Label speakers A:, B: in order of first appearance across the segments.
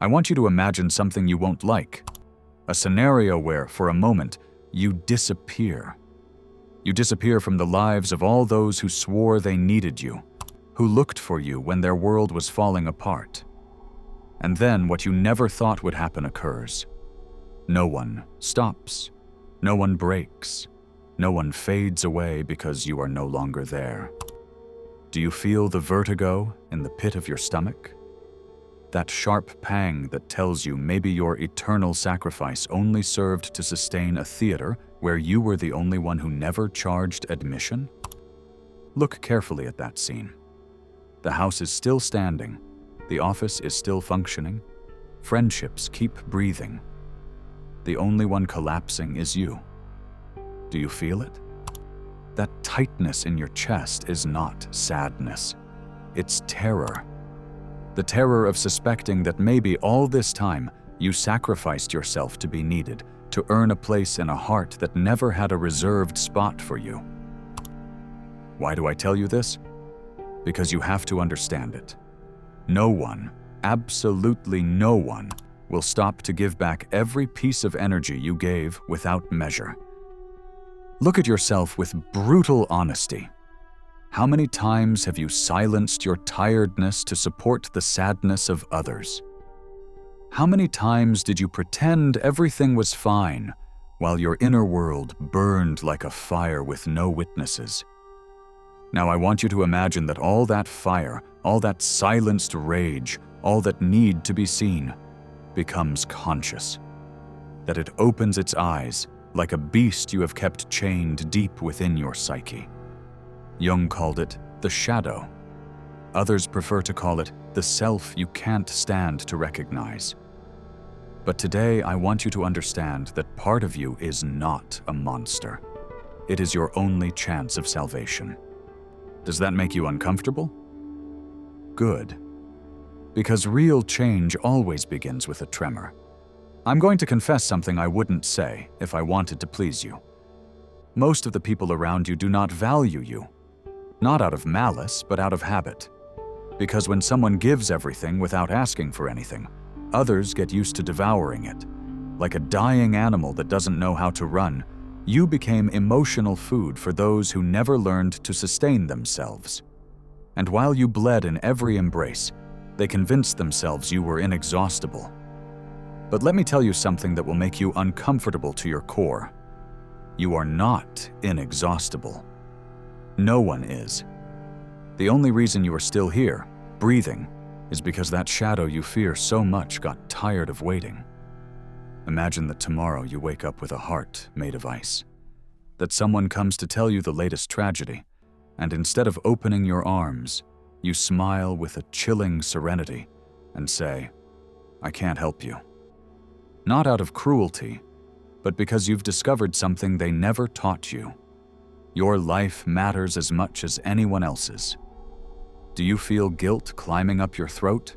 A: I want you to imagine something you won't like. A scenario where, for a moment, you disappear. You disappear from the lives of all those who swore they needed you, who looked for you when their world was falling apart. And then what you never thought would happen occurs. No one stops. No one breaks. No one fades away because you are no longer there. Do you feel the vertigo in the pit of your stomach? That sharp pang that tells you maybe your eternal sacrifice only served to sustain a theater where you were the only one who never charged admission? Look carefully at that scene. The house is still standing. The office is still functioning. Friendships keep breathing. The only one collapsing is you. Do you feel it? That tightness in your chest is not sadness. It's terror. The terror of suspecting that maybe all this time you sacrificed yourself to be needed, to earn a place in a heart that never had a reserved spot for you. Why do I tell you this? Because you have to understand it. No one, absolutely no one, will stop to give back every piece of energy you gave without measure. Look at yourself with brutal honesty. How many times have you silenced your tiredness to support the sadness of others? How many times did you pretend everything was fine while your inner world burned like a fire with no witnesses? Now I want you to imagine that all that fire, all that silenced rage, all that need to be seen, becomes conscious. That it opens its eyes like a beast you have kept chained deep within your psyche. Jung called it the shadow. Others prefer to call it the self you can't stand to recognize. But today I want you to understand that part of you is not a monster. It is your only chance of salvation. Does that make you uncomfortable? Good. Because real change always begins with a tremor. I'm going to confess something I wouldn't say if I wanted to please you. Most of the people around you do not value you. Not out of malice, but out of habit. Because when someone gives everything without asking for anything, others get used to devouring it. Like a dying animal that doesn't know how to run, you became emotional food for those who never learned to sustain themselves. And while you bled in every embrace, they convinced themselves you were inexhaustible. But let me tell you something that will make you uncomfortable to your core. You are not inexhaustible. No one is. The only reason you are still here, breathing, is because that shadow you fear so much got tired of waiting. Imagine that tomorrow you wake up with a heart made of ice. That someone comes to tell you the latest tragedy, and instead of opening your arms, you smile with a chilling serenity and say, "I can't help you." Not out of cruelty, but because you've discovered something they never taught you. Your life matters as much as anyone else's. Do you feel guilt climbing up your throat?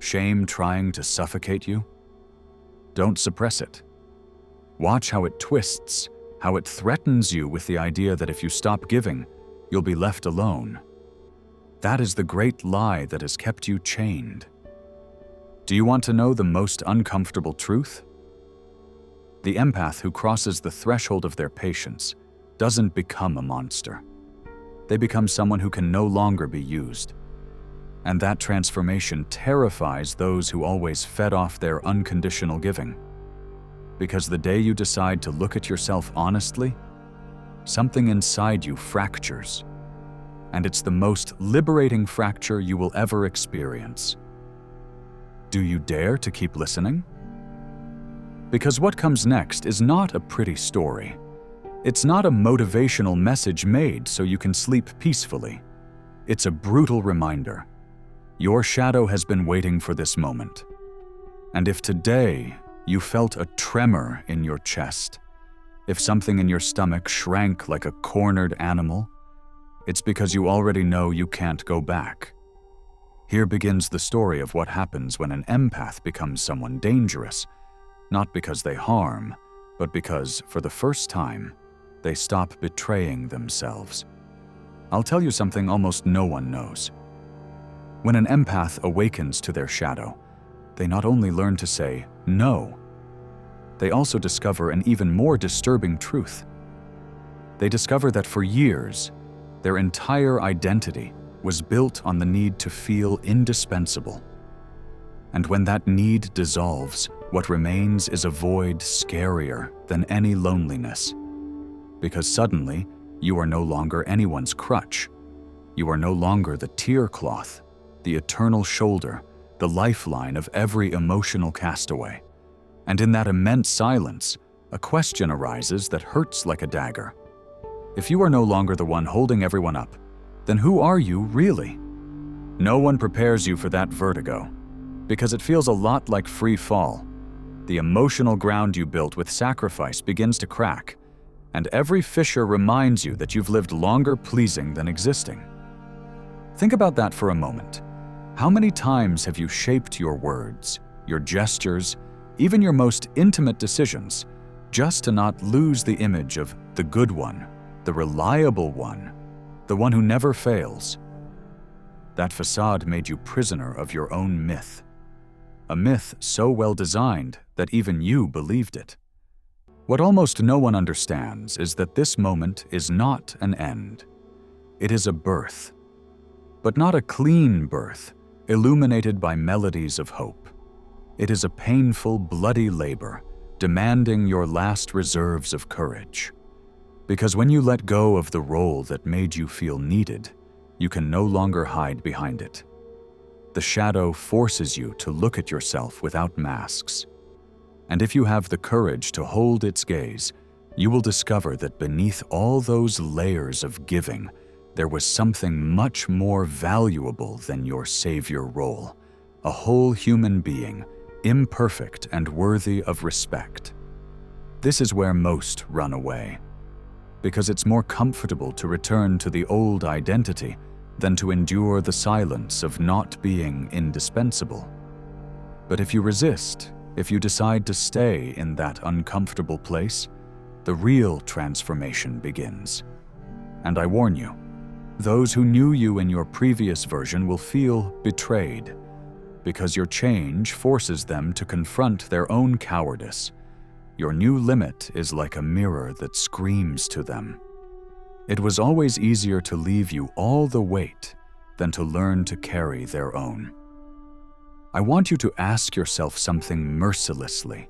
A: Shame trying to suffocate you? Don't suppress it. Watch how it twists, how it threatens you with the idea that if you stop giving, you'll be left alone. That is the great lie that has kept you chained. Do you want to know the most uncomfortable truth? The empath who crosses the threshold of their patience doesn't become a monster. They become someone who can no longer be used. And that transformation terrifies those who always fed off their unconditional giving. Because the day you decide to look at yourself honestly, something inside you fractures. And it's the most liberating fracture you will ever experience. Do you dare to keep listening? Because what comes next is not a pretty story. It's not a motivational message made so you can sleep peacefully. It's a brutal reminder. Your shadow has been waiting for this moment. And if today you felt a tremor in your chest, if something in your stomach shrank like a cornered animal, it's because you already know you can't go back. Here begins the story of what happens when an empath becomes someone dangerous, not because they harm, but because, for the first time, they stop betraying themselves. I'll tell you something almost no one knows. When an empath awakens to their shadow, they not only learn to say no, they also discover an even more disturbing truth. They discover that for years, their entire identity was built on the need to feel indispensable. And when that need dissolves, what remains is a void scarier than any loneliness. Because suddenly, you are no longer anyone's crutch. You are no longer the tear cloth, the eternal shoulder, the lifeline of every emotional castaway. And in that immense silence, a question arises that hurts like a dagger. If you are no longer the one holding everyone up, then who are you really? No one prepares you for that vertigo, because it feels a lot like free fall. The emotional ground you built with sacrifice begins to crack, and every fissure reminds you that you've lived longer pleasing than existing. Think about that for a moment. How many times have you shaped your words, your gestures, even your most intimate decisions, just to not lose the image of the good one, the reliable one, the one who never fails? That facade made you prisoner of your own myth. A myth so well designed that even you believed it. What almost no one understands is that this moment is not an end. It is a birth. But not a clean birth, illuminated by melodies of hope. It is a painful, bloody labor, demanding your last reserves of courage. Because when you let go of the role that made you feel needed, you can no longer hide behind it. The shadow forces you to look at yourself without masks. And if you have the courage to hold its gaze, you will discover that beneath all those layers of giving, there was something much more valuable than your savior role, a whole human being, imperfect and worthy of respect. This is where most run away, because it's more comfortable to return to the old identity than to endure the silence of not being indispensable. But if you resist, if you decide to stay in that uncomfortable place, the real transformation begins. And I warn you, those who knew you in your previous version will feel betrayed, because your change forces them to confront their own cowardice. Your new limit is like a mirror that screams to them. It was always easier to leave you all the weight than to learn to carry their own. I want you to ask yourself something mercilessly.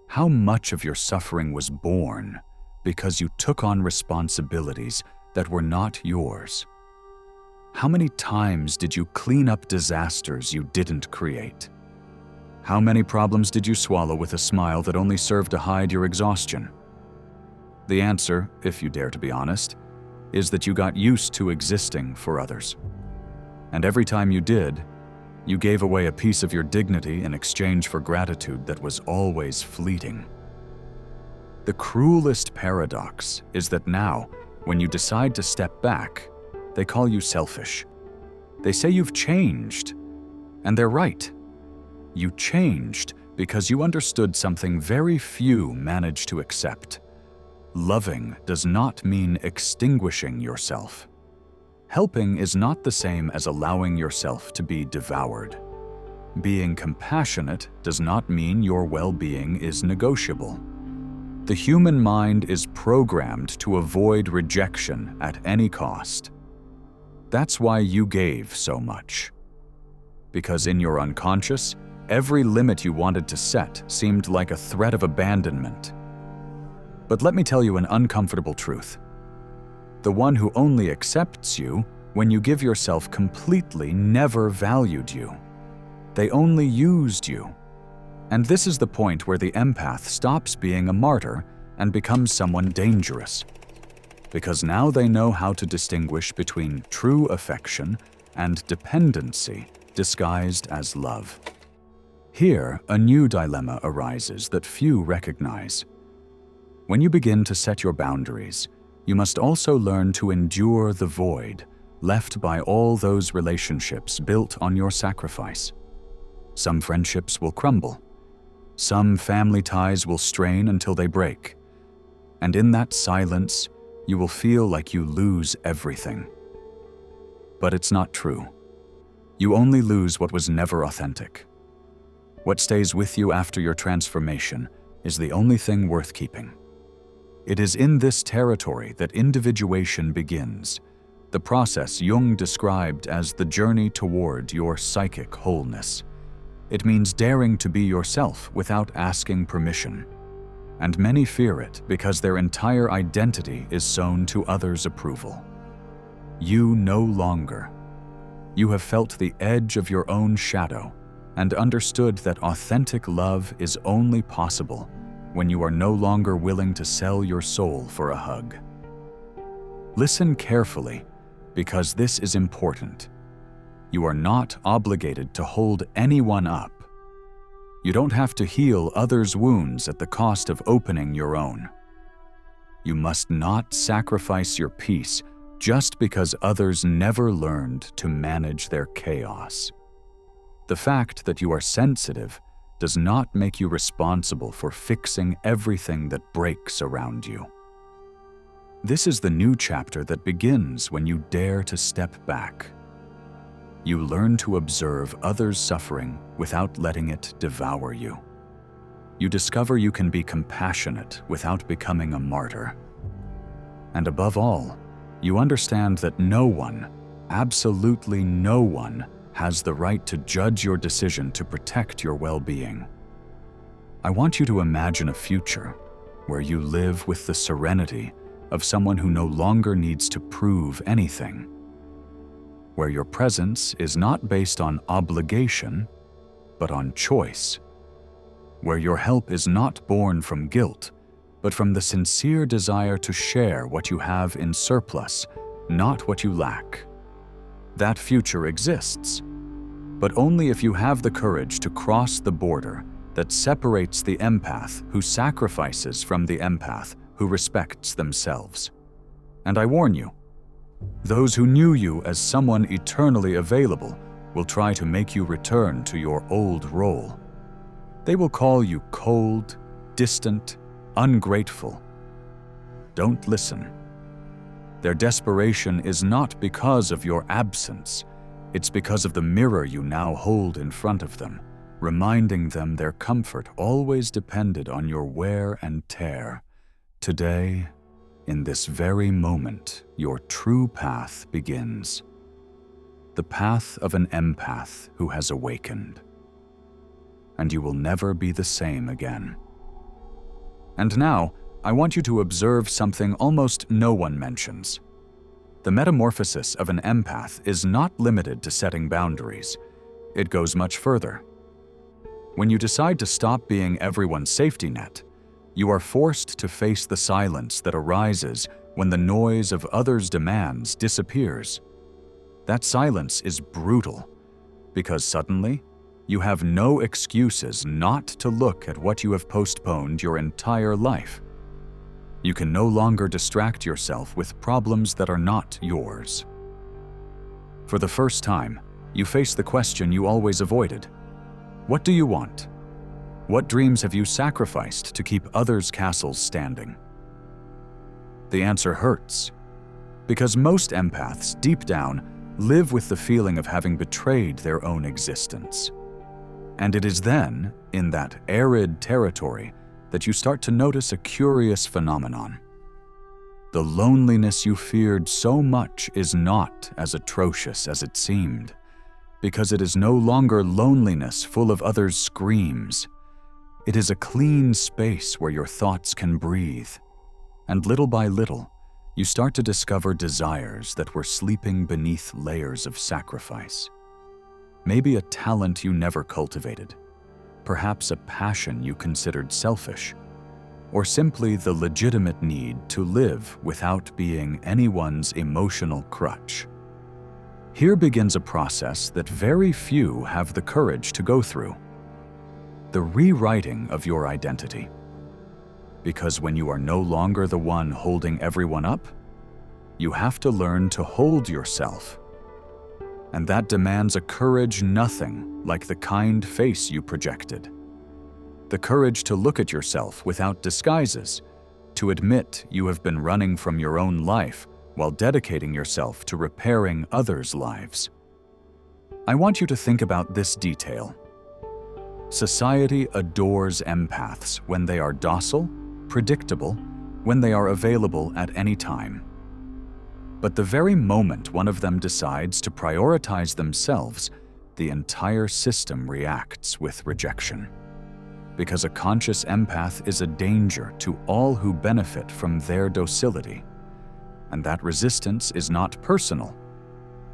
A: How much of your suffering was born because you took on responsibilities that were not yours? How many times did you clean up disasters you didn't create? How many problems did you swallow with a smile that only served to hide your exhaustion? The answer, if you dare to be honest, is that you got used to existing for others. And every time you did, you gave away a piece of your dignity in exchange for gratitude that was always fleeting. The cruelest paradox is that now, when you decide to step back, they call you selfish. They say you've changed, and they're right. You changed because you understood something very few manage to accept. Loving does not mean extinguishing yourself. Helping is not the same as allowing yourself to be devoured. Being compassionate does not mean your well-being is negotiable. The human mind is programmed to avoid rejection at any cost. That's why you gave so much. Because in your unconscious, every limit you wanted to set seemed like a threat of abandonment. But let me tell you an uncomfortable truth. The one who only accepts you when you give yourself completely never valued you. They only used you. And this is the point where the empath stops being a martyr and becomes someone dangerous. Because now they know how to distinguish between true affection and dependency disguised as love. Here, a new dilemma arises that few recognize. When you begin to set your boundaries, you must also learn to endure the void left by all those relationships built on your sacrifice. Some friendships will crumble. Some family ties will strain until they break. And in that silence, you will feel like you lose everything. But it's not true. You only lose what was never authentic. What stays with you after your transformation is the only thing worth keeping. It is in this territory that individuation begins, the process Jung described as the journey toward your psychic wholeness. It means daring to be yourself without asking permission. And many fear it because their entire identity is sewn to others' approval. You no longer. You have felt the edge of your own shadow and understood that authentic love is only possible when you are no longer willing to sell your soul for a hug. Listen carefully, because this is important. You are not obligated to hold anyone up. You don't have to heal others' wounds at the cost of opening your own. You must not sacrifice your peace just because others never learned to manage their chaos. The fact that you are sensitive does not make you responsible for fixing everything that breaks around you. This is the new chapter that begins when you dare to step back. You learn to observe others' suffering without letting it devour you. You discover you can be compassionate without becoming a martyr. And above all, you understand that no one, absolutely no one, has the right to judge your decision to protect your well-being. I want you to imagine a future where you live with the serenity of someone who no longer needs to prove anything, where your presence is not based on obligation, but on choice, where your help is not born from guilt, but from the sincere desire to share what you have in surplus, not what you lack. That future exists, but only if you have the courage to cross the border that separates the empath who sacrifices from the empath who respects themselves. And I warn you, those who knew you as someone eternally available will try to make you return to your old role. They will call you cold, distant, ungrateful. Don't listen. Their desperation is not because of your absence. It's because of the mirror you now hold in front of them, reminding them their comfort always depended on your wear and tear. Today, in this very moment, your true path begins. The path of an empath who has awakened. And you will never be the same again. And now, I want you to observe something almost no one mentions. The metamorphosis of an empath is not limited to setting boundaries. It goes much further. When you decide to stop being everyone's safety net, you are forced to face the silence that arises when the noise of others' demands disappears. That silence is brutal, because suddenly, you have no excuses not to look at what you have postponed your entire life. You can no longer distract yourself with problems that are not yours. For the first time, you face the question you always avoided. What do you want? What dreams have you sacrificed to keep others' castles standing? The answer hurts, because most empaths, deep down, live with the feeling of having betrayed their own existence. And it is then, in that arid territory, that you start to notice a curious phenomenon. The loneliness you feared so much is not as atrocious as it seemed, because it is no longer loneliness full of others' screams. It is a clean space where your thoughts can breathe. And little by little, you start to discover desires that were sleeping beneath layers of sacrifice. Maybe a talent you never cultivated, perhaps a passion you considered selfish, or simply the legitimate need to live without being anyone's emotional crutch. Here begins a process that very few have the courage to go through. The rewriting of your identity. Because when you are no longer the one holding everyone up, you have to learn to hold yourself. And that demands a courage nothing like the kind face you projected. The courage to look at yourself without disguises, to admit you have been running from your own life while dedicating yourself to repairing others' lives. I want you to think about this detail. Society adores empaths when they are docile, predictable, when they are available at any time. But the very moment one of them decides to prioritize themselves, the entire system reacts with rejection. Because a conscious empath is a danger to all who benefit from their docility. And that resistance is not personal.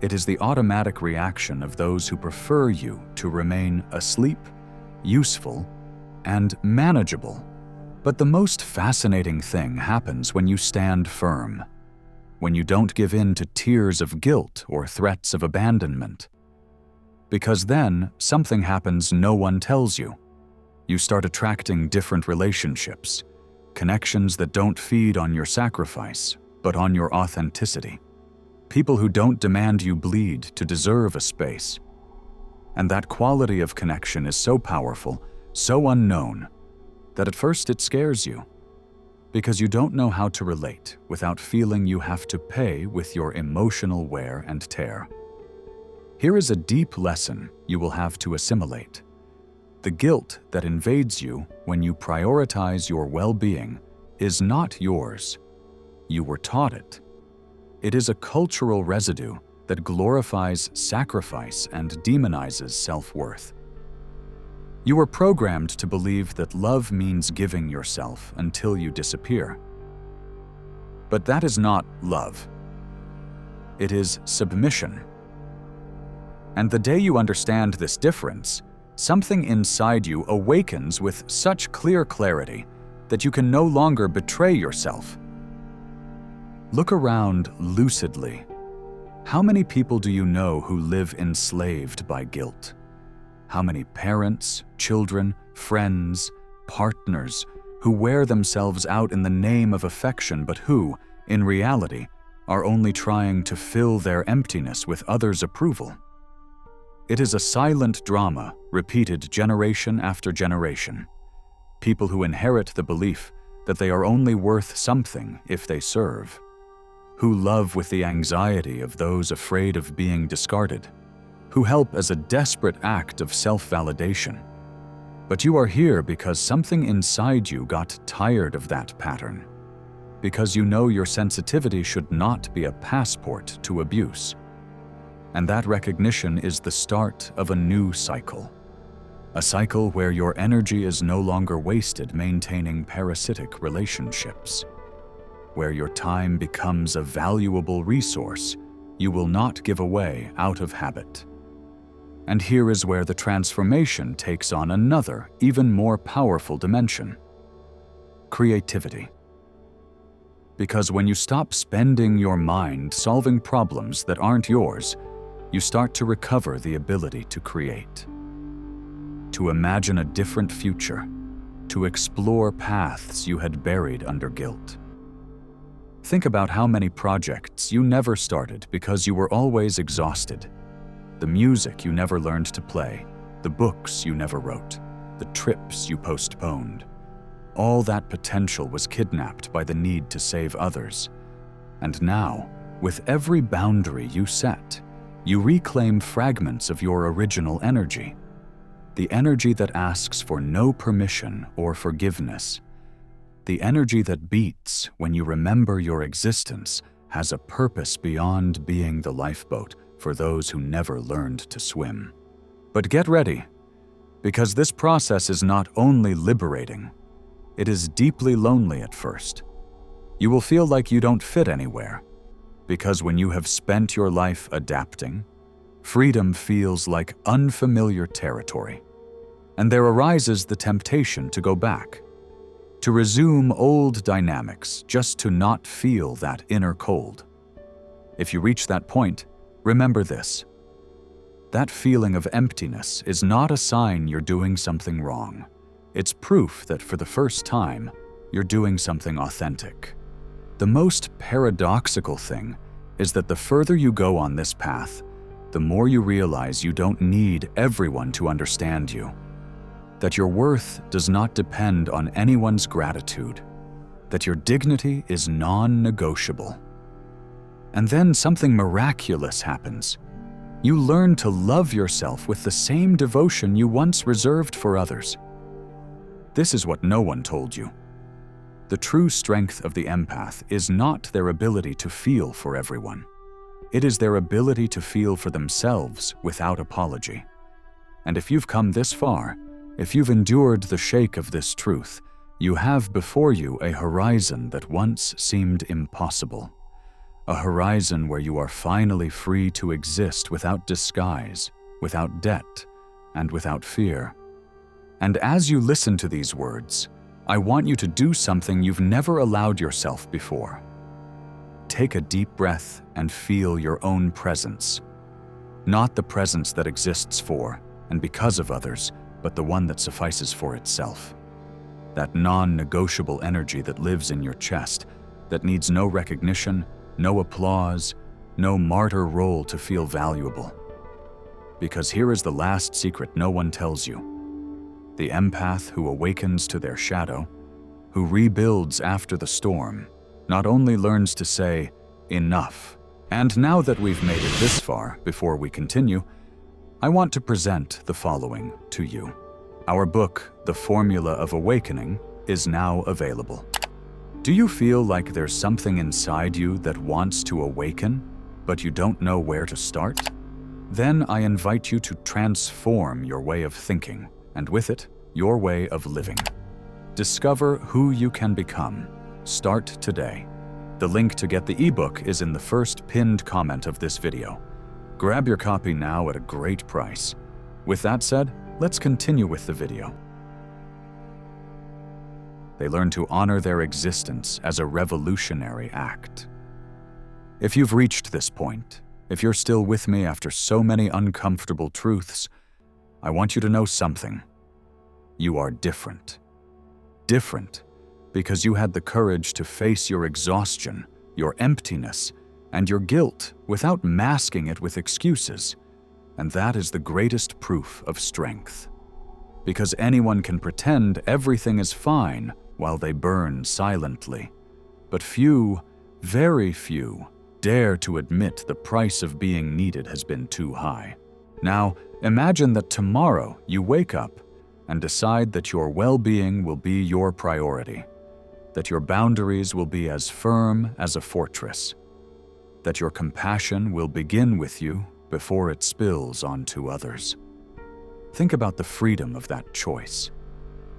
A: It is the automatic reaction of those who prefer you to remain asleep, useful, and manageable. But the most fascinating thing happens when you stand firm, when you don't give in to tears of guilt or threats of abandonment. Because then, something happens no one tells you. You start attracting different relationships, connections that don't feed on your sacrifice, but on your authenticity. People who don't demand you bleed to deserve a space. And that quality of connection is so powerful, so unknown, that at first it scares you, because you don't know how to relate without feeling you have to pay with your emotional wear and tear. Here is a deep lesson you will have to assimilate. The guilt that invades you when you prioritize your well-being is not yours. You were taught it. It is a cultural residue that glorifies sacrifice and demonizes self-worth. You were programmed to believe that love means giving yourself until you disappear. But that is not love. It is submission. And the day you understand this difference, something inside you awakens with such clear clarity that you can no longer betray yourself. Look around lucidly. How many people do you know who live enslaved by guilt? How many parents, children, friends, partners who wear themselves out in the name of affection but who, in reality, are only trying to fill their emptiness with others' approval? It is a silent drama repeated generation after generation. People who inherit the belief that they are only worth something if they serve, who love with the anxiety of those afraid of being discarded, who help as a desperate act of self-validation. But you are here because something inside you got tired of that pattern, because you know your sensitivity should not be a passport to abuse. And that recognition is the start of a new cycle. A cycle where your energy is no longer wasted maintaining parasitic relationships, where your time becomes a valuable resource you will not give away out of habit. And here is where the transformation takes on another, even more powerful dimension: creativity. Because when you stop spending your mind solving problems that aren't yours, you start to recover the ability to create, to imagine a different future, to explore paths you had buried under guilt. Think about how many projects you never started because you were always exhausted. The music you never learned to play, the books you never wrote, the trips you postponed. All that potential was kidnapped by the need to save others. And now, with every boundary you set, you reclaim fragments of your original energy. The energy that asks for no permission or forgiveness. The energy that beats when you remember your existence has a purpose beyond being the lifeboat for those who never learned to swim. But get ready, because this process is not only liberating, it is deeply lonely at first. You will feel like you don't fit anywhere, because when you have spent your life adapting, freedom feels like unfamiliar territory. And there arises the temptation to go back, to resume old dynamics just to not feel that inner cold. If you reach that point, remember this: that feeling of emptiness is not a sign you're doing something wrong. It's proof that for the first time, you're doing something authentic. The most paradoxical thing is that the further you go on this path, the more you realize you don't need everyone to understand you. That your worth does not depend on anyone's gratitude. That your dignity is non-negotiable. And then something miraculous happens. You learn to love yourself with the same devotion you once reserved for others. This is what no one told you. The true strength of the empath is not their ability to feel for everyone. It is their ability to feel for themselves without apology. And if you've come this far, if you've endured the shake of this truth, you have before you a horizon that once seemed impossible. A horizon where you are finally free to exist without disguise, without debt, and without fear. And as you listen to these words, I want you to do something you've never allowed yourself before. Take a deep breath and feel your own presence. Not the presence that exists for and because of others, but the one that suffices for itself. That non-negotiable energy that lives in your chest, that needs no recognition, no applause, no martyr role to feel valuable. Because here is the last secret no one tells you. The empath who awakens to their shadow, who rebuilds after the storm, not only learns to say, enough. And now that we've made it this far, before we continue, I want to present the following to you. Our book, The Formula of Awakening, is now available. Do you feel like there's something inside you that wants to awaken, but you don't know where to start? Then I invite you to transform your way of thinking, and with it, your way of living. Discover who you can become. Start today. The link to get the ebook is in the first pinned comment of this video. Grab your copy now at a great price. With that said, let's continue with the video. They learn to honor their existence as a revolutionary act. If you've reached this point, if you're still with me after so many uncomfortable truths, I want you to know something. You are different. Different because you had the courage to face your exhaustion, your emptiness, and your guilt without masking it with excuses. And that is the greatest proof of strength. Because anyone can pretend everything is fine while they burn silently. But few, very few, dare to admit the price of being needed has been too high. Now, imagine that tomorrow you wake up and decide that your well-being will be your priority, that your boundaries will be as firm as a fortress, that your compassion will begin with you before it spills onto others. Think about the freedom of that choice,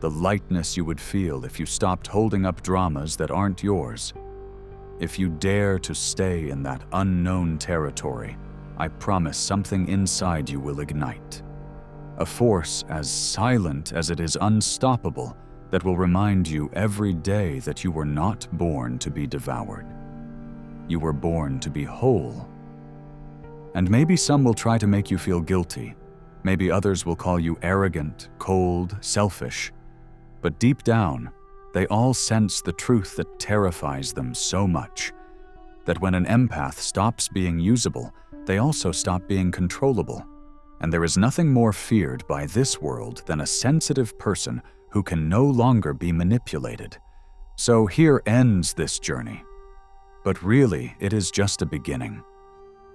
A: the lightness you would feel if you stopped holding up dramas that aren't yours. If you dare to stay in that unknown territory, I promise something inside you will ignite. A force as silent as it is unstoppable that will remind you every day that you were not born to be devoured. You were born to be whole. And maybe some will try to make you feel guilty. Maybe others will call you arrogant, cold, selfish. But deep down, they all sense the truth that terrifies them so much, that when an empath stops being usable, they also stop being controllable. And there is nothing more feared by this world than a sensitive person who can no longer be manipulated. So here ends this journey. But really, it is just a beginning.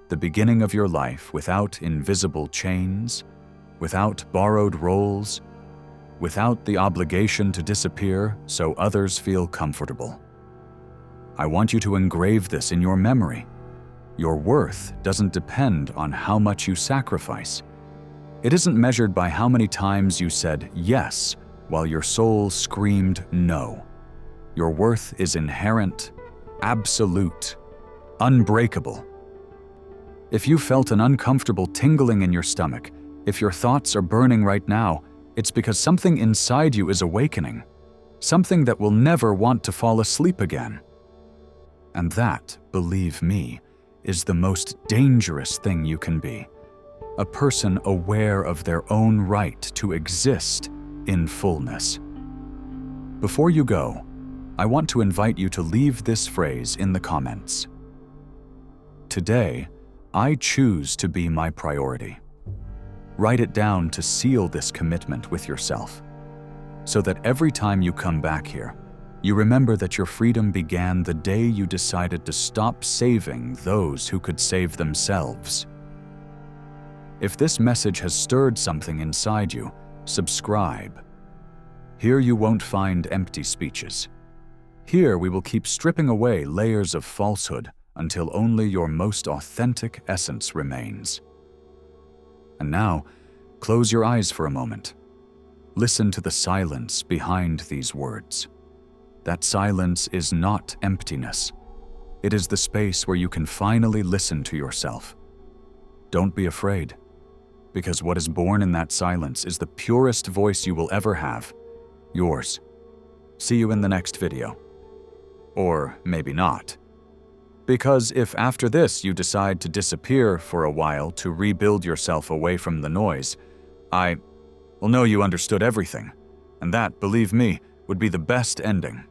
A: The beginning of your life without invisible chains, without borrowed roles, without the obligation to disappear so others feel comfortable. I want you to engrave this in your memory. Your worth doesn't depend on how much you sacrifice. It isn't measured by how many times you said yes while your soul screamed no. Your worth is inherent, absolute, unbreakable. If you felt an uncomfortable tingling in your stomach, if your thoughts are burning right now, it's because something inside you is awakening, something that will never want to fall asleep again. And that, believe me, is the most dangerous thing you can be. A person aware of their own right to exist in fullness. Before you go, I want to invite you to leave this phrase in the comments. Today, I choose to be my priority. Write it down to seal this commitment with yourself, so that every time you come back here, you remember that your freedom began the day you decided to stop saving those who could save themselves. If this message has stirred something inside you, subscribe. Here you won't find empty speeches. Here we will keep stripping away layers of falsehood until only your most authentic essence remains. And now, close your eyes for a moment. Listen to the silence behind these words. That silence is not emptiness. It is the space where you can finally listen to yourself. Don't be afraid, because what is born in that silence is the purest voice you will ever have, yours. See you in the next video. Or maybe not. Because if after this you decide to disappear for a while to rebuild yourself away from the noise, I will know you understood everything, and that, believe me, would be the best ending.